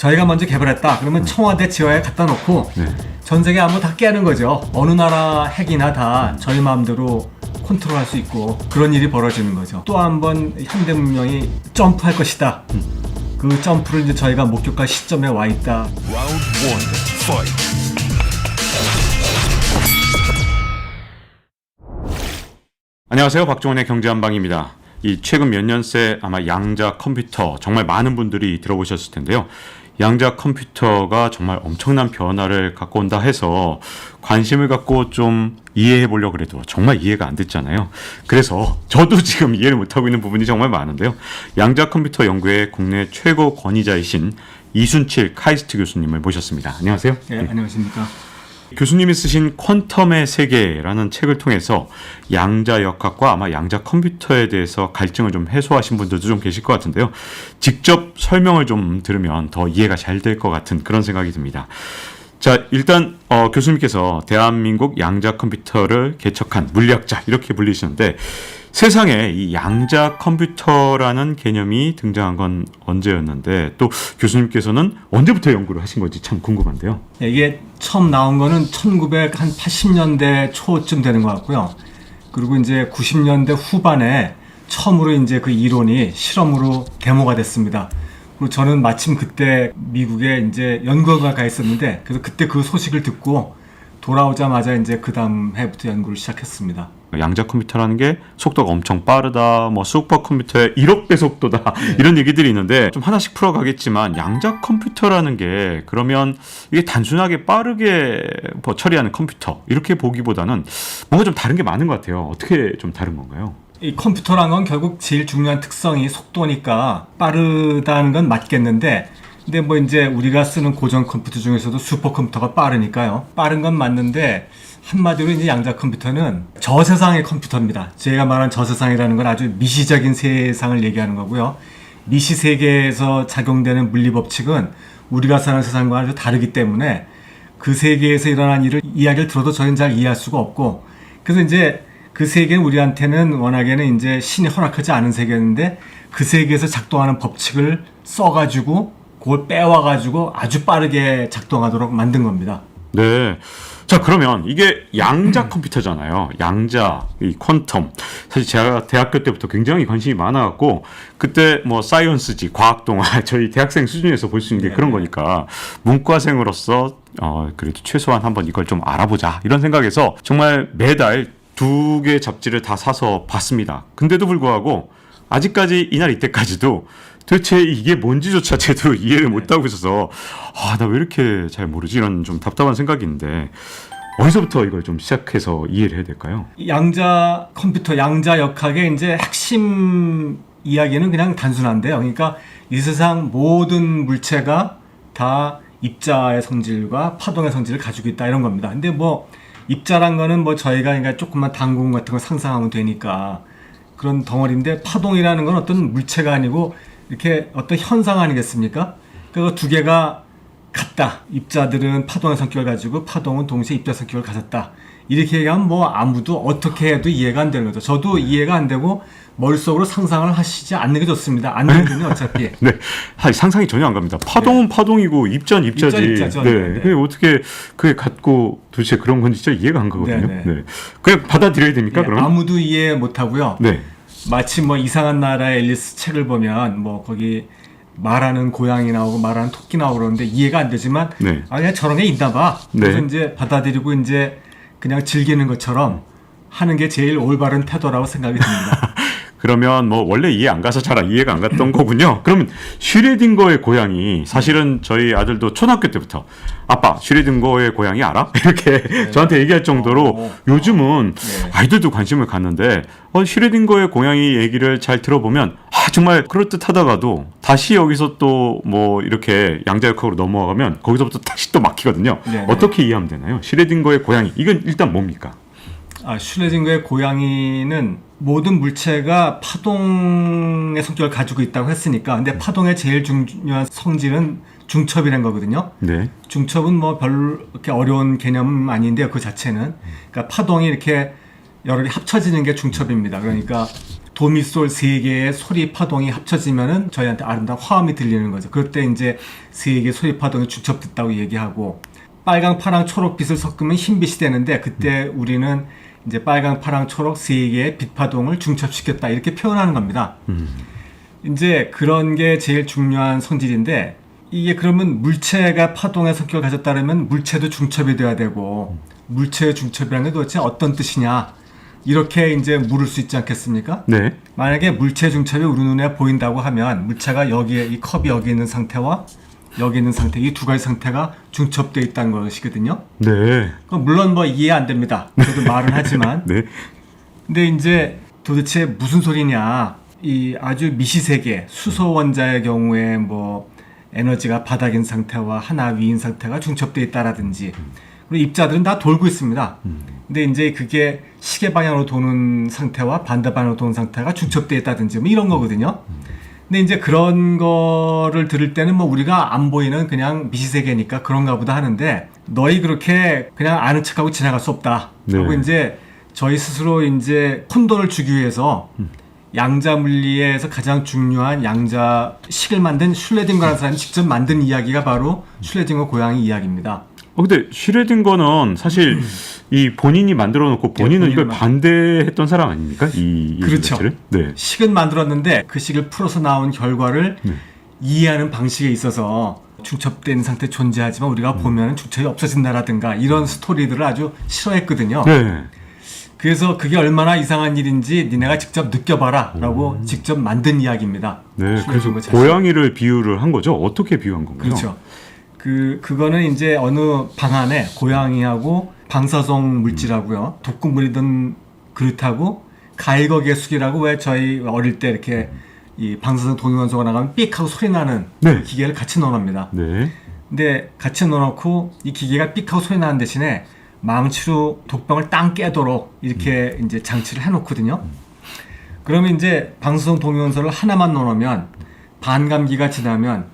저희가 먼저 개발했다. 그러면 청와대 지하에 갖다 놓고 네. 전 세계 아무 다 깨는 거죠. 어느 나라 핵이나 다 저희 마음대로 컨트롤할 수 있고 그런 일이 벌어지는 거죠. 또 한 번 현대문명이 점프할 것이다. 그 점프를 이제 저희가 목격할 시점에 와 있다. Round 1, fight. 안녕하세요. 박종원의 경제한방입니다. 이 최근 몇 년 새 아마 양자 컴퓨터 정말 많은 분들이 들어보셨을 텐데요. 양자 컴퓨터가 정말 엄청난 변화를 갖고 온다 해서 관심을 갖고 좀 이해해 보려고 해도 정말 이해가 안 됐잖아요. 그래서 저도 지금 이해를 못하고 있는 부분이 정말 많은데요. 양자 컴퓨터 연구의 국내 최고 권위자이신 이순칠 카이스트 교수님을 모셨습니다. 안녕하세요. 네, 안녕하십니까. 교수님이 쓰신 퀀텀의 세계라는 책을 통해서 양자역학과 아마 양자 컴퓨터에 대해서 갈증을 좀 해소하신 분들도 좀 계실 것 같은데요. 직접 설명을 좀 들으면 더 이해가 잘 될 것 같은 그런 생각이 듭니다. 자, 일단 교수님께서 대한민국 양자 컴퓨터를 개척한 물리학자 이렇게 불리시는데 세상에 이 양자 컴퓨터라는 개념이 등장한 건 언제였는데 또 교수님께서는 언제부터 연구를 하신 건지 참 궁금한데요. 이게 처음 나온 거는 1980년대 초쯤 되는 것 같고요. 그리고 이제 90년대 후반에 처음으로 이제 그 이론이 실험으로 데모가 됐습니다. 그리고 저는 마침 그때 미국에 이제 연구가 가 있었는데 그래서 그때 그 소식을 듣고 돌아오자마자 이제 그 다음 해부터 연구를 시작했습니다. 양자 컴퓨터라는 게 속도가 엄청 빠르다, 뭐 슈퍼컴퓨터의 1억 배 속도다 이런 얘기들이 있는데 좀 하나씩 풀어가겠지만 양자 컴퓨터라는 게 그러면 이게 단순하게 빠르게 뭐 처리하는 컴퓨터 이렇게 보기보다는 뭔가 좀 다른 게 많은 것 같아요. 어떻게 좀 다른 건가요? 이 컴퓨터란 건 결국 제일 중요한 특성이 속도니까 빠르다는 건 맞겠는데 근데 뭐 이제 우리가 쓰는 고전 컴퓨터 중에서도 슈퍼컴퓨터가 빠르니까요. 빠른 건 맞는데 한마디로 이제 양자 컴퓨터는 저세상의 컴퓨터입니다. 제가 말한 저세상이라는 건 아주 미시적인 세상을 얘기하는 거고요. 미시 세계에서 작용되는 물리 법칙은 우리가 사는 세상과 아주 다르기 때문에 그 세계에서 일어난 일을 이야기를 들어도 저희는 잘 이해할 수가 없고 그래서 이제 그 세계는 우리한테는 워낙에는 이제 신이 허락하지 않은 세계인데 그 세계에서 작동하는 법칙을 써가지고 그걸 빼와가지고 아주 빠르게 작동하도록 만든 겁니다. 네. 자, 그러면 이게 양자 컴퓨터잖아요. 양자, 이 퀀텀. 사실 제가 대학교 때부터 굉장히 관심이 많아갖고 그때 뭐 사이언스지, 과학동화 저희 대학생 수준에서 볼 수 있는 게 그런 거니까 문과생으로서 그래도 최소한 한번 이걸 좀 알아보자 이런 생각에서 정말 매달 2개 잡지를 다 사서 봤습니다. 근데도 불구하고 아직까지 이날 이때까지도 도대체 이게 뭔지조차 제대로 이해를 못하고 있어서 나 왜 이렇게 잘 모르지 이런 좀 답답한 생각이 있는데 어디서부터 이걸 좀 시작해서 이해를 해야 될까요? 양자 컴퓨터, 양자 역학의 이제 핵심 이야기는 그냥 단순한데요. 그러니까 이 세상 모든 물체가 다 입자의 성질과 파동의 성질을 가지고 있다 이런 겁니다. 근데 뭐 입자란 거는 뭐 저희가 그러니까 조금만 당분 같은 거 상상하면 되니까 그런 덩어리인데 파동이라는 건 어떤 물체가 아니고 이렇게 어떤 현상 아니겠습니까? 그 두 개가 같다. 입자들은 파동의 성격을 가지고 파동은 동시에 입자 성격을 가졌다. 이렇게 얘기하면 뭐 아무도 어떻게 해도 이해가 안 되는 거죠. 저도 이해가 안 되고 머릿속으로 상상을 하시지 않는 게 좋습니다. 안 되거든요, 어차피. 네, 상상이 전혀 안 갑니다. 파동은 파동이고 입자는 입자지. 입자죠. 네, 네. 그게 어떻게 그게 같고 도대체 그런 건 진짜 이해가 안 가거든요. 네. 네. 그냥 받아들여야 됩니까? 네, 그러면? 아무도 이해 못 하고요. 네. 마치 뭐 이상한 나라의 앨리스 책을 보면 뭐 거기 말하는 고양이 나오고 말하는 토끼 나오고 그러는데 이해가 안 되지만 네. 그냥 저런 게 있나 봐. 그래서 네. 이제 받아들이고 이제 그냥 즐기는 것처럼 하는 게 제일 올바른 태도라고 생각이 듭니다. 그러면 뭐 원래 이해 안 가서 잘 이해가 안 갔던 거군요. 그러면 슈레딩거의 고양이 사실은 저희 아들도 초등학교 때부터 아빠 슈레딩거의 고양이 알아? 이렇게 저한테 얘기할 정도로 요즘은 아이들도 관심을 갖는데 슈레딩거의 고양이 얘기를 잘 들어보면 정말 그럴듯하다가도 다시 여기서 또 뭐 이렇게 양자역학으로 넘어가면 거기서부터 다시 또 막히거든요. 네네. 어떻게 이해하면 되나요? 슈레딩거의 고양이 이건 일단 뭡니까? 슈레딩거의 고양이는 모든 물체가 파동의 성격을 가지고 있다고 했으니까 근데 파동의 제일 중요한 성질은 중첩이라는 거거든요. 네. 중첩은 뭐 별로 그렇게 어려운 개념은 아닌데요. 그 자체는 그러니까 파동이 이렇게 여러 개 합쳐지는 게 중첩입니다. 그러니까 도미솔 세 개의 소리 파동이 합쳐지면은 저희한테 아름다운 화음이 들리는 거죠. 그럴 때 이제 세 개의 소리 파동이 중첩됐다고 얘기하고, 빨강, 파랑, 초록빛을 섞으면 흰빛이 되는데, 그때 우리는 이제 빨강, 파랑, 초록 세 개의 빛 파동을 중첩시켰다, 이렇게 표현하는 겁니다. 이제 그런 게 제일 중요한 성질인데, 이게 그러면 물체가 파동의 성격을 가졌다면 물체도 중첩이 돼야 되고, 물체의 중첩이라는 게 도대체 어떤 뜻이냐, 이렇게 이제 물을 수 있지 않겠습니까? 네. 만약에 물체 중첩이 우리 눈에 보인다고 하면, 물체가 여기에, 이 컵이 여기 있는 상태와 여기 있는 상태, 이 두 가지 상태가 중첩되어 있다는 것이거든요. 네. 물론 뭐 이해 안 됩니다. 저도 말은 하지만. 네. 근데 이제 도대체 무슨 소리냐. 이 아주 미시세계, 수소 원자의 경우에 뭐 에너지가 바닥인 상태와 하나 위인 상태가 중첩되어 있다라든지, 그리고 입자들은 다 돌고 있습니다. 근데 이제 그게 시계 방향으로 도는 상태와 반대 방향으로 도는 상태가 중첩되어 있다든지 뭐 이런 거거든요. 근데 이제 그런 거를 들을 때는 뭐 우리가 안 보이는 그냥 미시세계니까 그런가 보다 하는데, 너희 그렇게 그냥 아는 척하고 지나갈 수 없다. 네. 하고 이제 저희 스스로 이제 혼돈을 주기 위해서 양자 물리에서 가장 중요한 양자식을 만든 슐레딩거라는 사람이 직접 만든 이야기가 바로 슐레딩거 고양이 이야기입니다. 근데 슈레딩거는 사실 이 본인이 만들어 놓고 본인은 이걸 반대했던 사람 아닙니까? 이 그렇죠. 자체를? 네. 식은 만들었는데 그 식을 풀어서 나온 결과를 이해하는 방식에 있어서 중첩된 상태 존재하지만 우리가 보면 중첩이 없어진다라든가 이런 스토리들을 아주 싫어했거든요. 네. 그래서 그게 얼마나 이상한 일인지 니네가 직접 느껴봐라 라고 직접 만든 이야기입니다. 네. 그래서 슐레딩거 자식. 고양이를 비유를 한 거죠. 어떻게 비유한 건가요? 그렇죠. 그거는 이제 어느 방 안에 고양이하고 방사성 물질하고요, 독극물이든 그릇하고 가일거계수기라고, 왜 저희 어릴 때 이렇게 이 방사성 동위원소가 나가면 삑 하고 소리 나는 네. 그 기계를 같이 넣어놓습니다. 네. 근데 같이 넣어놓고 이 기계가 삑 하고 소리 나는 대신에 망치로 독병을 땅 깨도록 이렇게 이제 장치를 해놓거든요. 그러면 이제 방사성 동위원소를 하나만 넣어놓으면 반감기가 지나면,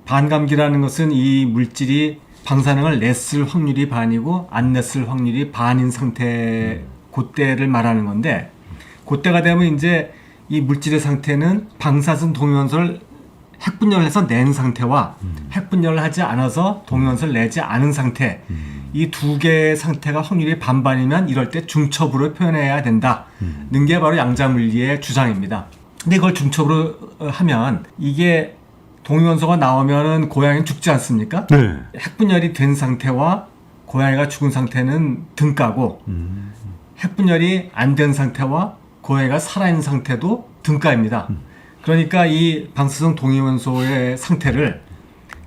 반감기라는 것은 이 물질이 방사능을 냈을 확률이 반이고 안 냈을 확률이 반인 상태, 그때를 말하는 건데, 그때가 되면 이제 이 물질의 상태는 방사성 동위원소를 핵분열을 해서 낸 상태와 핵분열을 하지 않아서 동위원소를 내지 않은 상태, 이 두 개의 상태가 확률이 반반이면 이럴 때 중첩으로 표현해야 된다는 게 바로 양자물리의 주장입니다. 근데 이걸 중첩으로 하면 이게 동위원소가 나오면은 고양이는 죽지 않습니까? 네. 핵분열이 된 상태와 고양이가 죽은 상태는 등가고, 핵분열이 안 된 상태와 고양이가 살아있는 상태도 등가입니다. 그러니까 이 방사성 동위원소의 상태를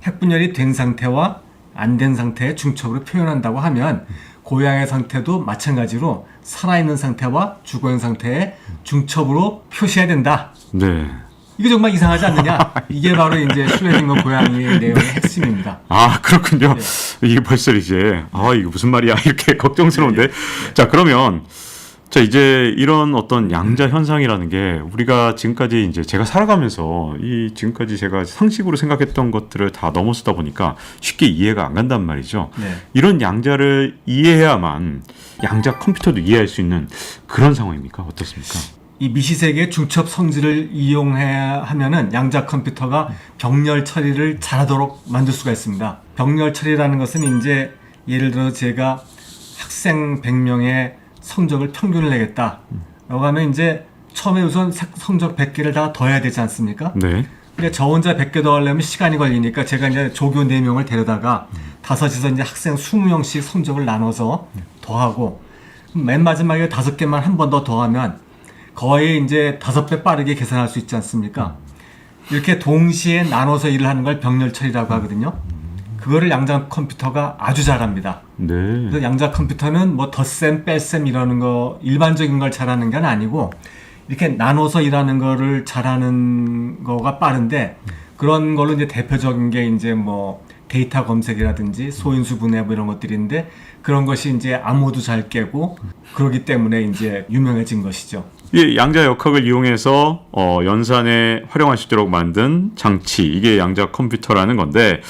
핵분열이 된 상태와 안 된 상태의 중첩으로 표현한다고 하면, 고양이의 상태도 마찬가지로 살아있는 상태와 죽어있는 상태의 중첩으로 표시해야 된다. 네. 이게 정말 이상하지 않느냐? 이게 바로 이제 슐레딩거 고양이의 내용의 핵심입니다. 아, 그렇군요. 이게 벌써 이제, 이게 무슨 말이야. 이렇게 걱정스러운데. 자, 그러면, 자, 이제 이런 어떤 양자 현상이라는 게 우리가 지금까지 이제 제가 살아가면서 지금까지 제가 상식으로 생각했던 것들을 다 넘어서다 보니까 쉽게 이해가 안 간단 말이죠. 네. 이런 양자를 이해해야만 양자 컴퓨터도 이해할 수 있는 그런 상황입니까? 어떻습니까? 이 미시세계의 중첩 성질을 이용해야 하면은 양자 컴퓨터가 병렬 처리를 잘하도록 만들 수가 있습니다. 병렬 처리라는 것은 이제 예를 들어 제가 학생 100명의 성적을 평균을 내겠다 라고 하면 이제 처음에 우선 성적 100개를 다 더해야 되지 않습니까? 네. 근데 저 혼자 100개 더 하려면 시간이 걸리니까 제가 이제 조교 4명을 데려다가 다섯이서 이제 학생 20명씩 성적을 나눠서 더하고, 맨 마지막에 5개만 한 번 더 더하면 거의 이제 5배 빠르게 계산할 수 있지 않습니까? 이렇게 동시에 나눠서 일을 하는 걸 병렬 처리라고 하거든요. 그거를 양자 컴퓨터가 아주 잘합니다. 네. 그래서 양자 컴퓨터는 뭐 덧셈, 뺄셈 이러는 거 일반적인 걸 잘하는 건 아니고, 이렇게 나눠서 일하는 거를 잘하는 거가 빠른데, 그런 걸로 이제 대표적인 게 이제 뭐 데이터 검색이라든지 소인수 분해 뭐 이런 것들인데, 그런 것이 이제 암호도 잘 깨고 그러기 때문에 이제 유명해진 것이죠. 이 양자 역학을 이용해서 연산에 활용할 수 있도록 만든 장치, 이게 양자 컴퓨터라는 건데,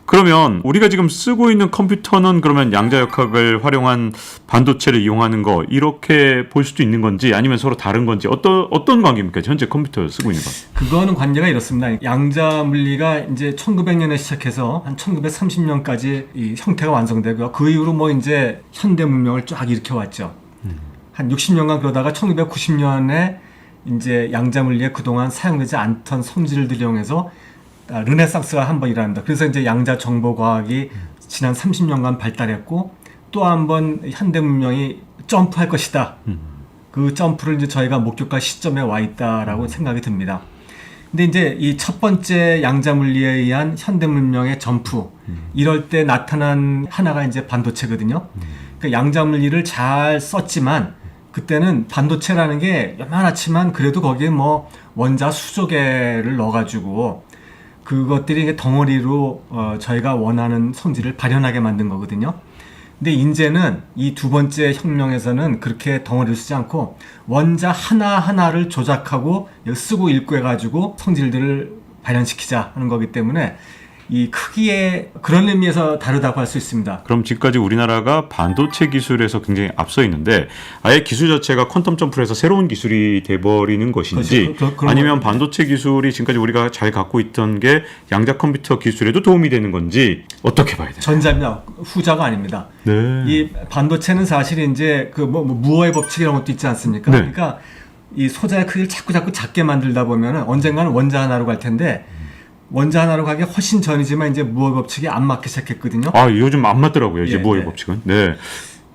그러면 우리가 지금 쓰고 있는 컴퓨터는 그러면 양자역학을 활용한 반도체를 이용하는 거 이렇게 볼 수도 있는 건지 아니면 서로 다른 건지 어떤 관계입니까? 현재 컴퓨터 쓰고 있는 건? 그거는 관계가 이렇습니다. 양자 물리가 이제 1900년에 시작해서 한 1930년까지 이 형태가 완성되고 그 이후로 뭐 이제 현대 문명을 쫙 일으켜 왔죠. 한 60년간 그러다가 1990년에 이제 양자 물리에 그동안 사용되지 않던 성질을 이용해서 르네상스가 한번 일어납니다. 그래서 이제 양자 정보 과학이 지난 30년간 발달했고 또 한 번 현대 문명이 점프할 것이다. 그 점프를 이제 저희가 목격할 시점에 와 있다라고 생각이 듭니다. 근데 이제 이 첫 번째 양자 물리에 의한 현대 문명의 점프 이럴 때 나타난 하나가 이제 반도체거든요. 그 양자 물리를 잘 썼지만 그때는 반도체라는 게 요만하지만 그래도 거기에 뭐 원자 수조 개를 넣어가지고 그것들이 덩어리로 저희가 원하는 성질을 발현하게 만든 거거든요. 근데 이제는 이 두 번째 혁명에서는 그렇게 덩어리를 쓰지 않고 원자 하나하나를 조작하고 쓰고 읽고 해가지고 성질들을 발현시키자 하는 거기 때문에 이 크기에 그런 의미에서 다르다고 할 수 있습니다. 그럼 지금까지 우리나라가 반도체 기술에서 굉장히 앞서 있는데 아예 기술 자체가 퀀텀 점프를 해서 새로운 기술이 돼버리는 것인지 아니면 반도체 기술이 지금까지 우리가 잘 갖고 있던 게 양자 컴퓨터 기술에도 도움이 되는 건지 어떻게 봐야 되나요? 전자입니다. 후자가 아닙니다. 네. 이 반도체는 사실 이제 그 뭐 무어의 법칙 이런 것도 있지 않습니까? 네. 그러니까 이 소자의 크기를 자꾸 작게 만들다 보면은 언젠가는 원자 하나로 갈 텐데 원자 하나로 가기 훨씬 전이지만 이제 무어 법칙이 안 맞기 시작했거든요. 아 요즘 안 맞더라고요. 이제 예, 뭐의 네. 법칙은. 네.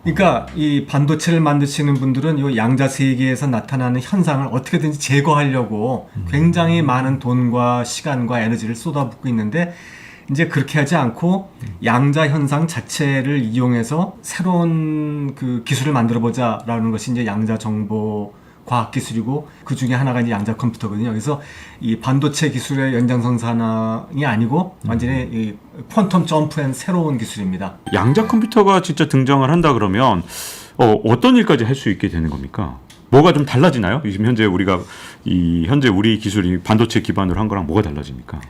그러니까 이 반도체를 만드시는 분들은 이 양자 세계에서 나타나는 현상을 어떻게든지 제거하려고 굉장히 많은 돈과 시간과 에너지를 쏟아붓고 있는데 이제 그렇게 하지 않고 양자 현상 자체를 이용해서 새로운 그 기술을 만들어 보자라는 것이 이제 양자 정보 과학 기술이고 그 중에 하나가 이제 양자 컴퓨터거든요. 그래서 이 반도체 기술의 연장선상이 아니고 완전히 이 퀀텀 점프한 새로운 기술입니다. 양자 컴퓨터가 진짜 등장을 한다 그러면 어떤 일까지 할 수 있게 되는 겁니까? 뭐가 좀 달라지나요? 지금 현재 우리가 현재 우리 기술이 반도체 기반으로 한 거랑 뭐가 달라집니까?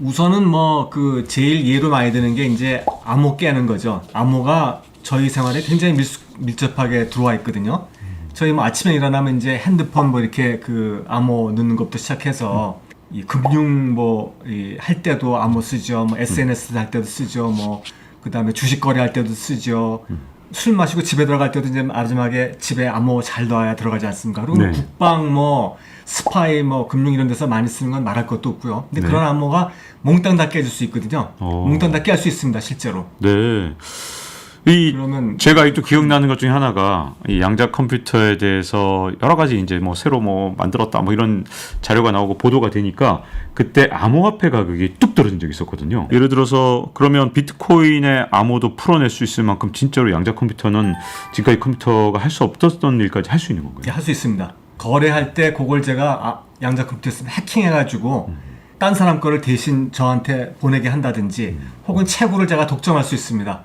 우선은 뭐 그 제일 예로 많이 드는 게 이제 암호 깨는 거죠. 암호가 저희 생활에 굉장히 밀접하게 들어와 있거든요. 저희 뭐 아침에 일어나면 이제 핸드폰 뭐 이렇게 그 암호 넣는 것부터 시작해서 이 금융 할 때도 암호 쓰죠. 뭐 SNS 할 때도 쓰죠. 뭐 그다음에 주식 거래할 때도 쓰죠. 술 마시고 집에 들어갈 때도 이제 마지막에 집에 암호 잘 넣어야 들어가지 않습니까? 그리고 네. 국방 스파이 금융 이런 데서 많이 쓰는 건 말할 것도 없고요. 근데 네. 그런 암호가 몽땅 다 깨질 수 있거든요. 몽땅 다 깰 수 있습니다, 실제로. 네. 그러면 제가 또 기억나는 것 중에 하나가 이 양자 컴퓨터에 대해서 여러 가지 이제 뭐 새로 뭐 만들었다 뭐 이런 자료가 나오고 보도가 되니까 그때 암호화폐 가격이 뚝 떨어진 적이 있었거든요. 예를 들어서 그러면 비트코인의 암호도 풀어낼 수 있을 만큼 진짜로 양자 컴퓨터는 지금까지 컴퓨터가 할 수 없었던 일까지 할 수 있는 건가요? 할 수 있습니다. 거래할 때 그걸 제가 양자 컴퓨터 쓰면 해킹해가지고 딴 사람 거를 대신 저한테 보내게 한다든지 혹은 채굴을 제가 독점할 수 있습니다.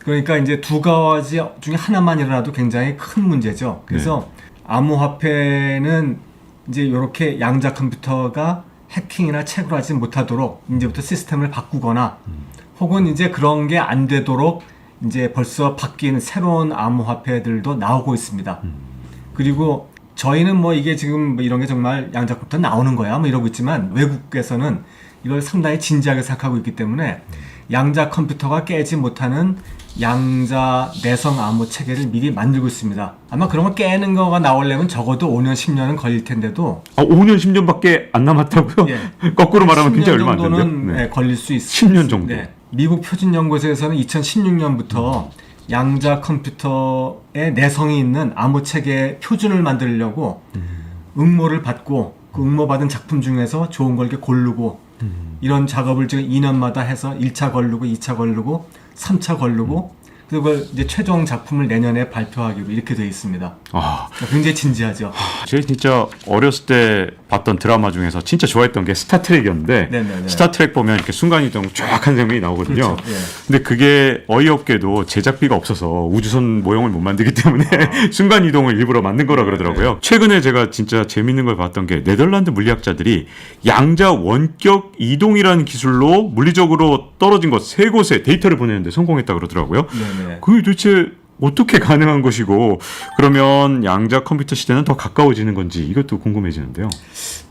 그러니까 이제 두 가지 중에 하나만 일어나도 굉장히 큰 문제죠. 그래서 암호화폐는 이제 이렇게 양자 컴퓨터가 해킹이나 채굴하지 못하도록 이제부터 시스템을 바꾸거나 혹은 이제 그런 게 안 되도록 이제 벌써 바뀐 새로운 암호화폐들도 나오고 있습니다. 그리고 저희는 뭐 이게 지금 뭐 이런 게 정말 양자 컴퓨터 나오는 거야 뭐 이러고 있지만 외국에서는 이걸 상당히 진지하게 생각하고 있기 때문에 양자 컴퓨터가 깨지 못하는 양자 내성 암호 체계를 미리 만들고 있습니다. 아마 그런 거 깨는 거가 나오려면 적어도 5년, 10년은 걸릴 텐데도 5년, 10년밖에 안 남았다고요? 예. 거꾸로 말하면 굉장히 얼마 안 10년 정도는 된대요. 네. 걸릴 수 있습니다. 10년 정도. 네. 미국 표준연구소에서는 2016년부터 양자 컴퓨터의 내성이 있는 암호 체계 표준을 만들려고 응모를 받고 그 응모 받은 작품 중에서 좋은 걸 이렇게 고르고 이런 작업을 지금 2년마다 해서 1차 걸르고 2차 걸르고 3차 걸르고 그리고 이제 최종 작품을 내년에 발표하기로 이렇게 되어 있습니다. 아, 굉장히 진지하죠. 제가 진짜 어렸을 때 봤던 드라마 중에서 진짜 좋아했던 게 스타트랙이었는데 네네네. 스타트랙 보면 이렇게 순간이동 쫙 한 장면이 나오거든요. 그렇죠. 예. 근데 그게 어이없게도 제작비가 없어서 우주선 모형을 못 만들기 때문에 순간이동을 일부러 만든 거라 그러더라고요. 최근에 제가 진짜 재밌는 걸 봤던 게 네덜란드 물리학자들이 양자 원격 이동이라는 기술로 물리적으로 떨어진 곳 세 곳에 데이터를 보내는데 성공했다 그러더라고요. 네네. 그게 도대체 어떻게 가능한 것이고 그러면 양자 컴퓨터 시대는 더 가까워지는 건지 이것도 궁금해지는데요.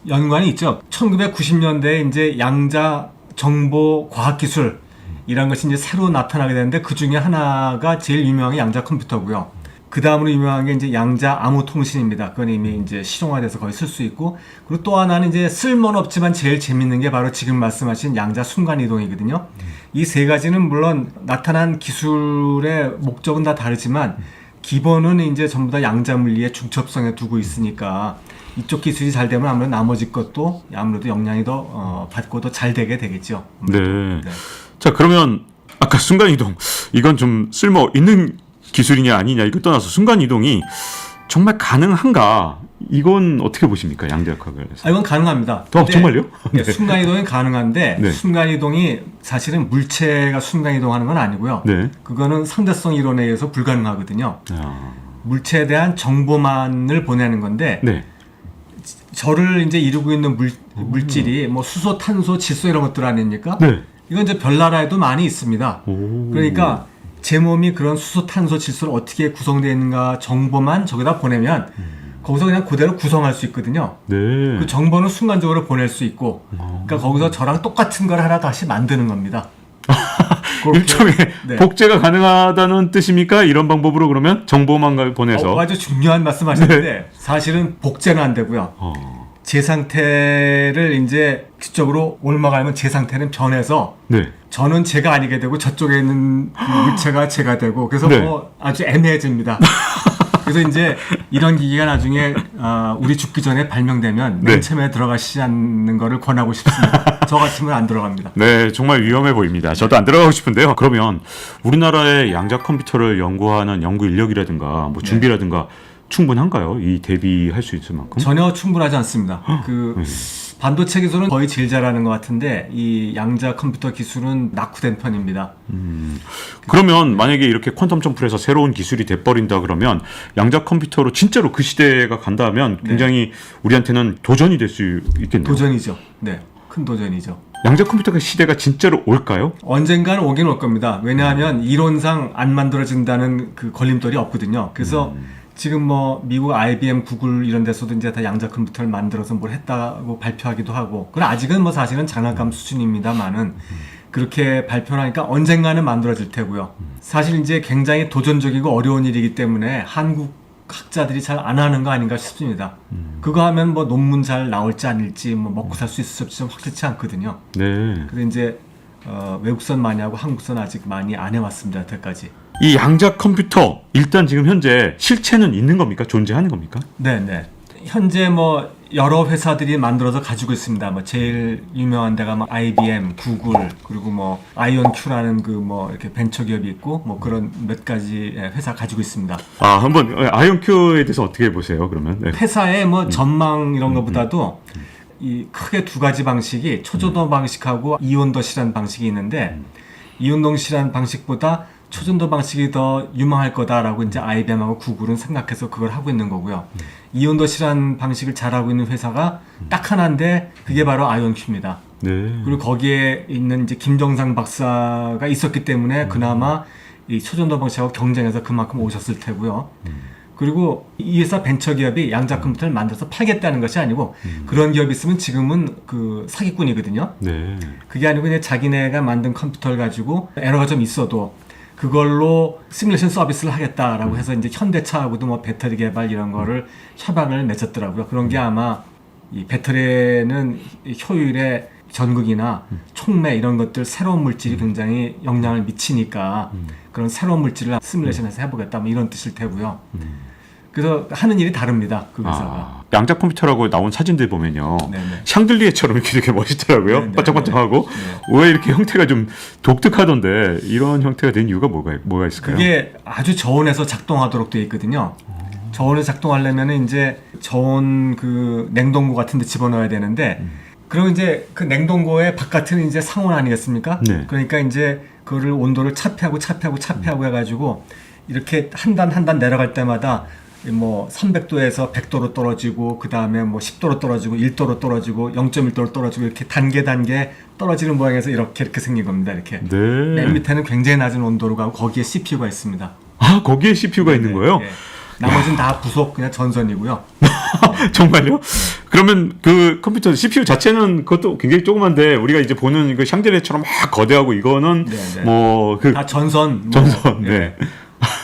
연관이 있죠. 1990년대에 이제 양자 정보 과학 기술 이런 것이 이제 새로 나타나게 되는데 그 중에 하나가 제일 유명한 게 양자 컴퓨터고요. 그 다음으로 유명한 게 이제 양자 암호 통신입니다. 그건 이미 이제 실용화돼서 거의 쓸 수 있고, 그리고 또 하나는 이제 쓸모는 없지만 제일 재밌는 게 바로 지금 말씀하신 양자 순간 이동이거든요. 이 세 가지는 물론 나타난 기술의 목적은 다 다르지만 기본은 이제 전부 다 양자 물리의 중첩성에 두고 있으니까 이쪽 기술이 잘 되면 아무래도 나머지 것도 아무래도 영향이 더 받고 더 잘 되게 되겠죠. 네. 네. 자, 그러면 아까 순간이동 이건 좀 쓸모 있는 기술이냐 아니냐 이거 떠나서 순간이동이 정말 가능한가? 이건 어떻게 보십니까? 양자역학에서. 이건 가능합니다. 근데 정말요? 네, 순간이동이 가능한데 네. 순간이동이 사실은 물체가 순간이동하는 건 아니고요. 네. 그거는 상대성 이론에 의해서 불가능하거든요. 아, 물체에 대한 정보만을 보내는 건데 네. 저를 이제 이루고 있는 물질이 뭐 수소, 탄소, 질소 이런 것들 아닙니까? 네. 이건 이제 별나라에도 많이 있습니다. 오. 그러니까 제 몸이 그런 수소, 탄소, 질소로 어떻게 구성되어 있는가 정보만 저기다 보내면 거기서 그냥 그대로 구성할 수 있거든요. 네. 그 정보는 순간적으로 보낼 수 있고, 그러니까 거기서 저랑 똑같은 걸 하나 다시 만드는 겁니다. 그렇게, 일종의 네. 복제가 가능하다는 뜻입니까? 이런 방법으로 그러면 정보만 보내서. 아주 중요한 말씀하셨는데 사실은 복제는 안 되고요. 제 상태를 이제 기적으로 올라가면 제 상태는 변해서 네. 저는 제가 아니게 되고 저쪽에 있는 그 물체가 제가 되고 그래서 네. 뭐 아주 애매해집니다. 그래서 이제 이런 기기가 나중에 우리 죽기 전에 발명되면 네. 맨 처음에 들어가시지 않는 거를 권하고 싶습니다. 저 같으면 안 들어갑니다. 네, 정말 위험해 보입니다. 저도 안 들어가고 싶은데요. 그러면 우리나라의 양자 컴퓨터를 연구하는 연구 인력이라든가 뭐 준비라든가 충분한가요? 이 대비할 수 있을 만큼? 전혀 충분하지 않습니다. 그 반도체 기술은 거의 제일 잘하는 것 같은데 이 양자 컴퓨터 기술은 낙후된 편입니다. 그러면 만약에 이렇게 퀀텀 점프를 해서 새로운 기술이 돼버린다 그러면 양자 컴퓨터로 진짜로 그 시대가 간다면 굉장히 우리한테는 도전이 될 수 있겠네요. 도전이죠. 네, 큰 도전이죠. 양자 컴퓨터 시대가 진짜로 올까요? 언젠가는 오긴 올 겁니다. 왜냐하면 이론상 안 만들어진다는 그 걸림돌이 없거든요. 그래서 지금 뭐 미국 IBM, 구글 이런 데서도 이제 다 양자 컴퓨터를 만들어서 뭘 했다고 발표하기도 하고, 그건 아직은 뭐 사실은 장난감 수준입니다만은 그렇게 발표를 하니까 언젠가는 만들어질 테고요. 사실 이제 굉장히 도전적이고 어려운 일이기 때문에 한국 학자들이 잘 안 하는 거 아닌가 싶습니다. 그거 하면 뭐 논문 잘 나올지 아닐지 뭐 먹고 살 수 있을지 좀 확실치 않거든요. 네. 그래서 이제 외국선 많이 하고 한국선 아직 많이 안 해왔습니다. 여태까지. 이 양자 컴퓨터 일단 지금 현재 실체는 있는 겁니까? 존재하는 겁니까? 네네. 현재 뭐 여러 회사들이 만들어서 가지고 있습니다. 뭐 제일 유명한 데가 뭐 IBM, 구글, 그리고 뭐 아이온큐라는 그 뭐 이렇게 벤처 기업이 있고 뭐 그런 몇 가지 회사 가지고 있습니다. 아, 한번 아이온큐에 대해서 어떻게 보세요? 그러면 네. 회사의 뭐 전망 이런 것보다도 이 크게 두 가지 방식이 초전도 방식하고 이온도시라는 방식이 있는데 이온도시라는 방식보다 초전도 방식이 더 유망할 거다라고 이제 IBM하고 구글은 생각해서 그걸 하고 있는 거고요. 이온도시라는 방식을 잘하고 있는 회사가 딱 하나인데 그게 바로 아이온큐입니다. 네. 그리고 거기에 있는 이제 김정상 박사가 있었기 때문에 그나마 이 초전도 방식하고 경쟁해서 그만큼 오셨을 테고요. 그리고 이 회사 벤처 기업이 양자 컴퓨터를 만들어서 팔겠다는 것이 아니고 그런 기업이 있으면 지금은 그 사기꾼이거든요. 네. 그게 아니고 그냥 자기네가 만든 컴퓨터를 가지고 에러가 좀 있어도 그걸로 시뮬레이션 서비스를 하겠다라고 해서 이제 현대차하고도 뭐 배터리 개발 이런 거를 협약을 맺었더라고요. 그런 게 아마 이 배터리는 효율에 전극이나 촉매 이런 것들 새로운 물질이 굉장히 영향을 미치니까 그런 새로운 물질을 시뮬레이션해서 해보겠다 뭐 이런 뜻일 테고요. 그래서 하는 일이 다릅니다. 그 회사가. 양자 컴퓨터라고 나온 사진들 보면요. 네네. 샹들리에처럼 이렇게 되게 멋있더라고요. 네네. 반짝반짝하고. 왜 이렇게 형태가 좀 독특하던데 이런 형태가 된 이유가 뭐가 있을까요? 그게 아주 저온에서 작동하도록 되어 있거든요. 저온을 작동하려면 이제 저온 그 냉동고 같은 데 집어넣어야 되는데 그리고 이제 그 냉동고의 바깥은 이제 상온 아니겠습니까? 네. 그러니까 이제 그거를 온도를 차폐하고 해가지고 이렇게 한 단 한 단 내려갈 때마다 뭐 300도에서 100도로 떨어지고 그 다음에 뭐 10도로 떨어지고 1도로 떨어지고 0.1도로 떨어지고 이렇게 단계 떨어지는 모양에서 이렇게 생긴 겁니다. 이렇게 네. 맨 밑에는 굉장히 낮은 온도로 가고 거기에 CPU가 있습니다. 아, 거기에 CPU가 있는 거예요? 예. 나머지는 다 부속 그냥 전선이고요. 정말요? 그러면 그 컴퓨터 CPU 자체는 그것도 굉장히 조그만데 우리가 이제 보는 이거 샹젤레처럼 막 거대하고 이거는 네. 뭐 그 다 전선, 전선, 네.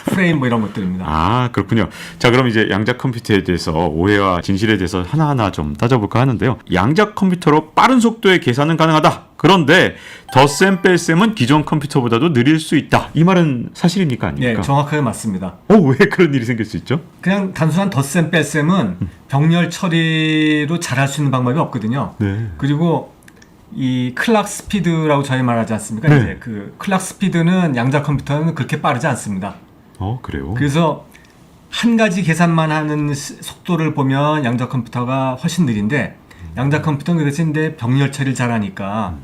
프레임 뭐 이런 것들입니다. 아, 그렇군요. 자, 그럼 이제 양자 컴퓨터에 대해서 오해와 진실에 대해서 하나하나 좀 따져볼까 하는데요. 양자 컴퓨터로 빠른 속도의 계산은 가능하다. 그런데 덧셈 뺄셈은 기존 컴퓨터보다도 느릴 수 있다. 이 말은 사실입니까? 아닙니까? 네, 정확하게 맞습니다. 왜 그런 일이 생길 수 있죠? 그냥 단순한 덧셈 뺄셈은 병렬 처리로 잘할 수 있는 방법이 없거든요. 네. 그리고 이 클락 스피드라고 저희 말하지 않습니까? 네. 이제 그 클락 스피드는 양자 컴퓨터는 그렇게 빠르지 않습니다. 그래요? 그래서 한 가지 계산만 하는 속도를 보면 양자 컴퓨터가 훨씬 느린데 양자 컴퓨터는 그 대신에 병렬 처리를 잘하니까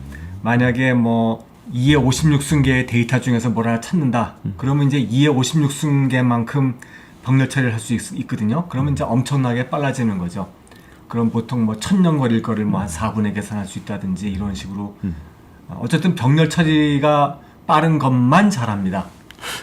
만약에 뭐 2의 56승계의 데이터 중에서 뭘 하나 찾는다. 그러면 이제 2의 56승계만큼 병렬 처리를 할 수 있거든요. 그러면 이제 엄청나게 빨라지는 거죠. 그럼 보통 뭐 1000년 걸릴 거를 뭐 한 4분에 계산할 수 있다든지 이런 식으로 어쨌든 병렬 처리가 빠른 것만 잘합니다.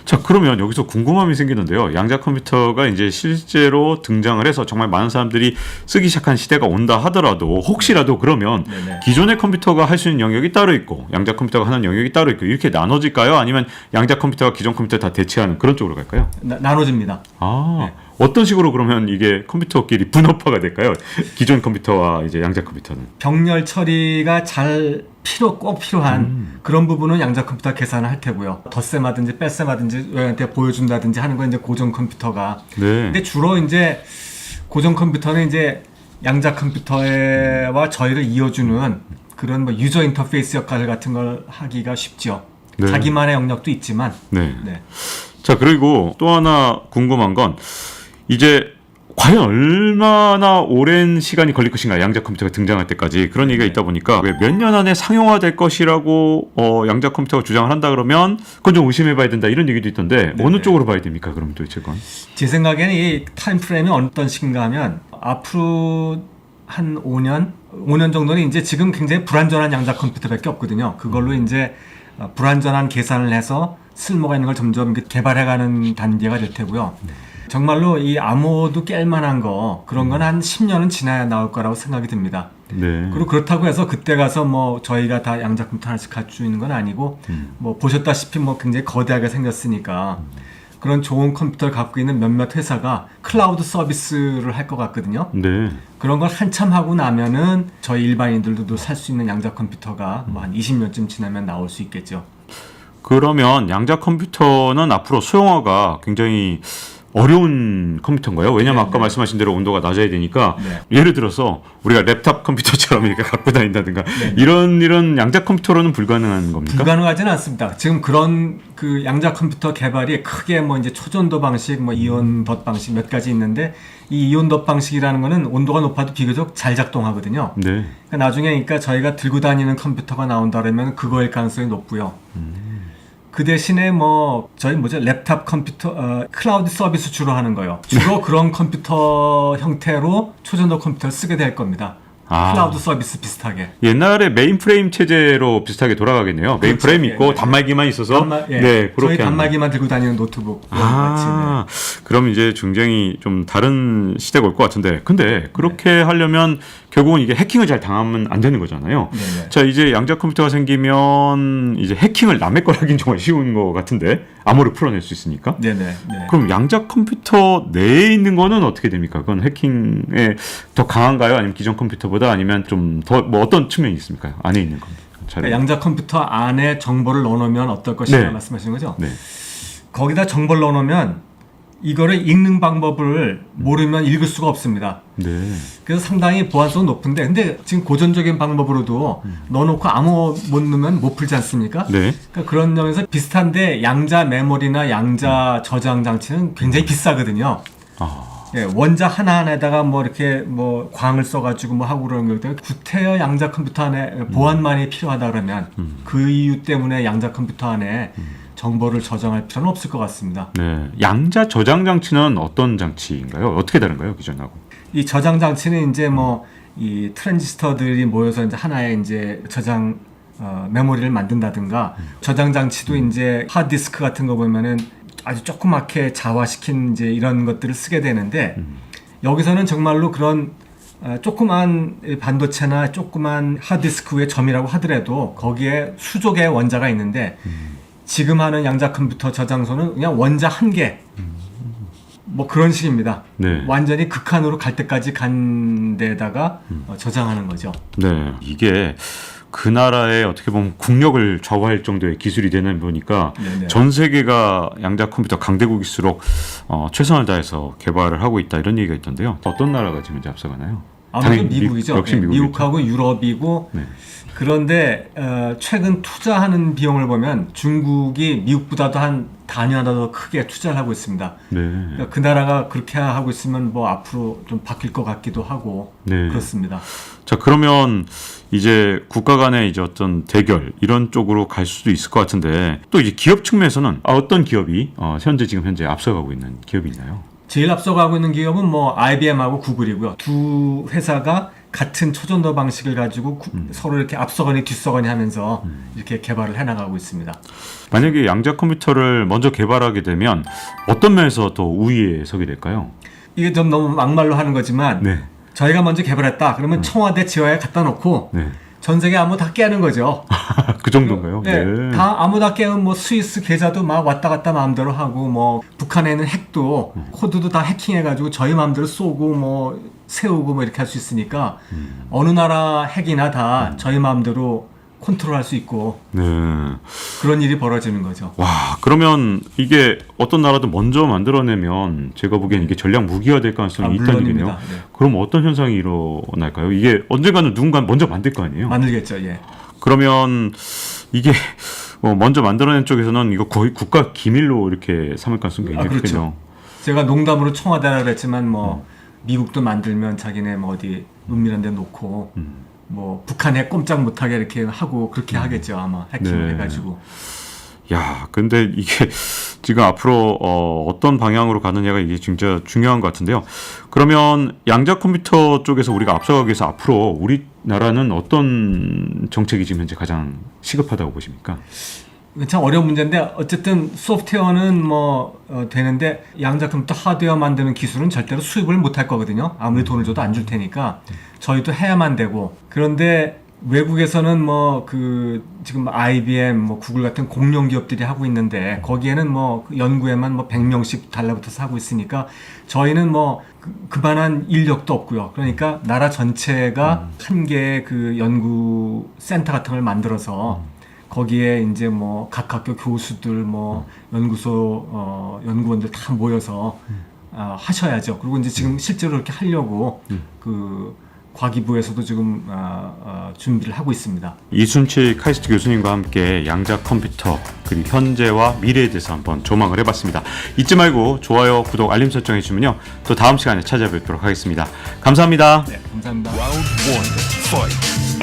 자, 그러면 여기서 궁금함이 생기는데요. 양자 컴퓨터가 이제 실제로 등장을 해서 정말 많은 사람들이 쓰기 시작한 시대가 온다 하더라도 혹시라도 그러면 네네. 기존의 컴퓨터가 할 수 있는 영역이 따로 있고 양자 컴퓨터가 하는 영역이 따로 있고 이렇게 나눠질까요? 아니면 양자 컴퓨터가 기존 컴퓨터 다 대체하는 그런 쪽으로 갈까요? 나눠집니다. 아, 어떤 식으로 그러면 이게 컴퓨터끼리 분업화가 될까요? 기존 컴퓨터와 이제 양자 컴퓨터는. 병렬 처리가 꼭 필요한 그런 부분은 양자 컴퓨터 계산을 할 테고요. 덧셈하든지 뺄셈하든지 저희한테 보여준다든지 하는 건 이제 고정 컴퓨터가. 네. 근데 주로 이제 고정 컴퓨터는 이제 양자 컴퓨터와 저희를 이어주는 그런 뭐 유저 인터페이스 역할 같은 걸 하기가 쉽죠. 네. 자기만의 영역도 있지만. 네. 네. 자, 그리고 또 하나 궁금한 건 이제 과연 얼마나 오랜 시간이 걸릴 것인가 양자 컴퓨터가 등장할 때까지 그런 얘기가 있다 보니까 왜 몇 년 안에 상용화될 것이라고 양자 컴퓨터가 주장을 한다 그러면 그건 좀 의심해봐야 된다 이런 얘기도 있던데 어느 쪽으로 봐야 됩니까? 그럼 도대체 그건? 제 생각에는 이 타임 프레임이 어떤 식인가 하면 앞으로 한 5년 정도는 이제 지금 굉장히 불완전한 양자 컴퓨터밖에 없거든요. 그걸로 이제 불완전한 계산을 해서 쓸모가 있는 걸 점점 개발해가는 단계가 될 테고요. 정말로 이 암호도 깰 만한 거 그런 건 한 10년은 지나야 나올 거라고 생각이 듭니다. 네. 그리고 그렇다고 해서 그때 가서 뭐 저희가 다 양자 컴퓨터 하나씩 갖출 수 있는 건 아니고 뭐 보셨다시피 뭐 굉장히 거대하게 생겼으니까 그런 좋은 컴퓨터를 갖고 있는 몇몇 회사가 클라우드 서비스를 할 것 같거든요. 네. 그런 걸 한참 하고 나면은 저희 일반인들도 살 수 있는 양자 컴퓨터가 뭐 한 20년쯤 지나면 나올 수 있겠죠. 그러면 양자 컴퓨터는 앞으로 소형화가 굉장히 어려운 컴퓨터인가요? 왜냐면 아까 말씀하신 대로 온도가 낮아야 되니까 예를 들어서 우리가 랩탑 컴퓨터처럼 이렇게 갖고 다닌다든가 이런 양자 컴퓨터로는 불가능한 겁니까? 불가능하지는 않습니다. 지금 그런 그 양자 컴퓨터 개발이 크게 뭐 이제 초전도 방식, 뭐 이온 덧 방식 몇 가지 있는데 이 이온 덧 방식이라는 거는 온도가 높아도 비교적 잘 작동하거든요. 네. 그러니까 나중에 그러니까 저희가 들고 다니는 컴퓨터가 나온다 그러면 그거일 가능성이 높고요. 그 대신에 뭐 저희 랩탑 컴퓨터 클라우드 서비스 주로 하는 거요. 주로 그런 컴퓨터 형태로 초전도 컴퓨터를 쓰게 될 겁니다. 클라우드 서비스 비슷하게. 옛날에 메인프레임 체제로 비슷하게 돌아가겠네요. 그렇죠. 메인프레임 있고 예. 단말기만 있어서 예. 네, 그렇게 저희 단말기만 들고 다니는 노트북 같이. 네. 그럼 이제 굉장히 좀 다른 시대가 올 것 같은데 근데 그렇게 하려면 결국은 이게 해킹을 잘 당하면 안 되는 거잖아요. 네네. 자, 이제 양자 컴퓨터가 생기면 이제 해킹을 남의 걸 하긴 정말 쉬운 것 같은데 암호를 풀어낼 수 있으니까. 네네. 네. 그럼 양자 컴퓨터 내에 있는 거는 어떻게 됩니까? 그건 해킹에 더 강한가요? 아니면 기존 컴퓨터보다 아니면 좀 더 뭐 어떤 측면이 있습니까? 안에 있는 겁니다. 그러니까 양자 컴퓨터 안에 정보를 넣어놓으면 어떨 것인가 네. 말씀하시는 거죠? 네. 거기다 정보를 넣어놓으면 이거를 읽는 방법을 모르면 읽을 수가 없습니다. 네. 그래서 상당히 보안성은 높은데 근데 지금 고전적인 방법으로도 넣어놓고 아무 못 넣으면 못 풀지 않습니까? 네. 그러니까 그런 점에서 비슷한데 양자 메모리나 양자 저장 장치는 굉장히 비싸거든요. 예, 원자 하나하나에다가 뭐 이렇게 뭐 광을 써가지고 뭐 하고 그러는 거기 때문에 구태여 양자 컴퓨터 안에 보안만이 필요하다 그러면 그 이유 때문에 양자 컴퓨터 안에 정보를 저장할 필요는 없을 것 같습니다. 네. 양자 저장 장치는 어떤 장치인가요? 어떻게 다른가요? 기존하고? 이 저장 장치는 이제 뭐 이 트랜지스터들이 모여서 이제 하나의 이제 저장 메모리를 만든다든가 저장 장치도 이제 하드디스크 같은 거 보면은 아주 조그맣게 자화시킨 이제 이런 것들을 쓰게 되는데 여기서는 정말로 그런 조그만 반도체나 조그만 하드디스크의 점이라고 하더라도 거기에 수족의 원자가 있는데 지금 하는 양자 컴퓨터 저장소는 그냥 원자 한 개. 뭐 그런 식입니다. 네. 완전히 극한으로 갈 때까지 간 데다가 저장하는 거죠. 네. 이게 그 나라의 어떻게 보면 국력을 좌우할 정도의 기술이 되는 보니까 네네. 전 세계가 양자 컴퓨터 강대국일수록 최선을 다해서 개발을 하고 있다 이런 얘기가 있던데요. 어떤 나라가 지금 이제 앞서가나요? 아무래도 당연히 미국이죠. 역시 네, 미국이죠. 미국하고 유럽이고 네. 그런데 최근 투자하는 비용을 보면 중국이 미국보다도 한 단위 하나 더 크게 투자를 하고 있습니다. 네. 그러니까 그 나라가 그렇게 하고 있으면 뭐 앞으로 좀 바뀔 것 같기도 하고 네. 그렇습니다. 자, 그러면 이제 국가 간의 이제 어떤 대결 이런 쪽으로 갈 수도 있을 것 같은데 또 이제 기업 측면에서는 어떤 기업이 현재 앞서가고 있는 기업이 있나요? 제일 앞서가고 있는 기업은 뭐 IBM하고 구글이고요. 두 회사가 같은 초전도 방식을 가지고 서로 이렇게 앞서거니 뒤서거니 하면서 이렇게 개발을 해나가고 있습니다. 만약에 양자 컴퓨터를 먼저 개발하게 되면 어떤 면에서 더 우위에 서게 될까요? 이게 좀 너무 막말로 하는 거지만 네. 저희가 먼저 개발했다. 그러면 청와대 지하에 갖다 놓고 네. 전 세계 아무 다 깨는 거죠. 그 정도인가요? 네, 다 아무 다 깨면 뭐 스위스 계좌도 막 왔다 갔다 마음대로 하고 뭐 북한에 있는 핵도 코드도 다 해킹해가지고 저희 마음대로 쏘고 뭐 세우고 뭐 이렇게 할 수 있으니까 어느 나라 핵이나 다 저희 마음대로 컨트롤할 수 있고 네. 그런 일이 벌어지는 거죠. 와, 그러면 이게 어떤 나라도 먼저 만들어내면 제가 보기엔 이게 전략 무기화 될 가능성이 있다는 물론입니다. 얘기네요. 네. 그럼 어떤 현상이 일어날까요? 이게 언젠가는 누군가 먼저 만들 거 아니에요? 만들겠죠. 예. 그러면 이게 먼저 만들어낸 쪽에서는 이거 거의 국가 기밀로 이렇게 삼을 가능성이 굉장히 그렇죠. 크겠네요. 제가 농담으로 청와대라 그랬지만 뭐 미국도 만들면 자기네 뭐 어디 은밀한 데 놓고 뭐 북한에 꼼짝 못하게 이렇게 하고 그렇게 하겠죠. 아마 해킹을 네. 해가지고. 야, 근데 이게 지금 앞으로 어떤 방향으로 가느냐가 이게 진짜 중요한 것 같은데요. 그러면 양자 컴퓨터 쪽에서 우리가 앞서가기 위해서 앞으로 우리나라는 어떤 정책이 지금 현재 가장 시급하다고 보십니까? 참 어려운 문제인데 어쨌든 소프트웨어는 뭐 되는데 양자 컴퓨터 하드웨어 만드는 기술은 절대로 수입을 못 할 거거든요. 아무리 돈을 줘도 안 줄 테니까 저희도 해야만 되고 그런데 외국에서는 뭐 그 지금 IBM, 뭐 구글 같은 공룡 기업들이 하고 있는데 거기에는 뭐 연구에만 뭐 100명씩 달라붙어서 하고 있으니까 저희는 뭐 그만한 인력도 없고요. 그러니까 나라 전체가 한 개의 그 연구 센터 같은 걸 만들어서 거기에 이제 뭐 각 학교 교수들 뭐 연구소 연구원들 다 모여서 하셔야죠. 그리고 이제 지금 실제로 이렇게 하려고 그 과기부에서도 지금 준비를 하고 있습니다. 이순칠 카이스트 교수님과 함께 양자 컴퓨터 그리고 현재와 미래에 대해서 한번 조망을 해봤습니다. 잊지 말고 좋아요, 구독, 알림 설정 해주시면요. 또 다음 시간에 찾아뵙도록 하겠습니다. 감사합니다. 네, 감사합니다. Round one, fight.